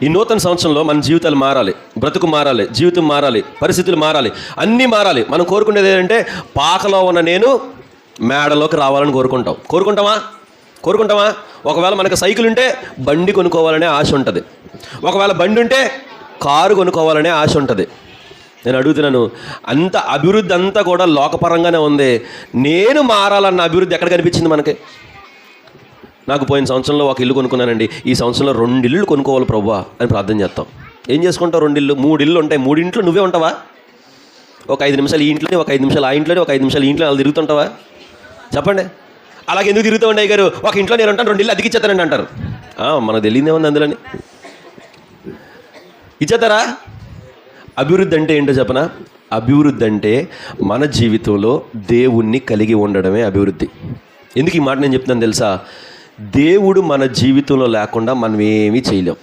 ఈ నూతన సంవత్సరంలో మన జీవితాలు మారాలి, బ్రతుకు మారాలి, జీవితం మారాలి, పరిస్థితులు మారాలి, అన్నీ మారాలి. మనం కోరుకునేది ఏంటంటే పాకలో ఉన్న నేను మేడలోకి రావాలని కోరుకుంటామా? ఒకవేళ మనకు సైకిల్ ఉంటే బండి కొనుక్కోవాలనే ఆశ ఉంటుంది, ఒకవేళ బండి ఉంటే కారు కొనుక్కోవాలనే ఆశ ఉంటుంది. నేను అడుగుతున్నాను, అంత అభివృద్ధి అంతా కూడా లోకపరంగానే ఉంది. నేను మారాలన్న అభివృద్ధి ఎక్కడ కనిపించింది మనకి? నాకు పోయిన సంవత్సరంలో ఒక ఇల్లు కొనుక్కున్నానండి, ఈ సంవత్సరంలో 2 ఇళ్ళు కొనుక్కోవాలి ప్రభువా అని ప్రార్థన చేస్తాం. ఏం చేసుకుంటావు? 2 ఇళ్ళు, 3 ఇళ్ళు ఉంటాయి. 3 ఇంట్లో నువ్వే ఉంటావా? ఒక 5 నిమిషాలు ఈ ఇంట్లోనే, ఒక 5 నిమిషాలు ఆ ఇంట్లోనే, ఒక 5 నిమిషాలు ఈ ఇంట్లో అలా తిరుగుతుంటావా? చెప్పండి. అలాగే ఎందుకు తిరుగుతూ ఉండే గారు? ఒక ఇంట్లో నేను ఉంటాను, 2 ఇళ్ళు అతికిచ్చేస్తానండి అంటారు. మనకు తెలియదే ఉంది అందులోని. ఇచ్చేస్తారా? అభివృద్ధి అంటే ఏంటో చెప్పనా? అభివృద్ధి అంటే మన జీవితంలో దేవుణ్ణి కలిగి ఉండడమే అభివృద్ధి. ఎందుకు ఈ మాట నేను చెప్తున్నాను తెలుసా? దేవుడు మన జీవితంలో లేకుండా మనం ఏమీ చేయలేం.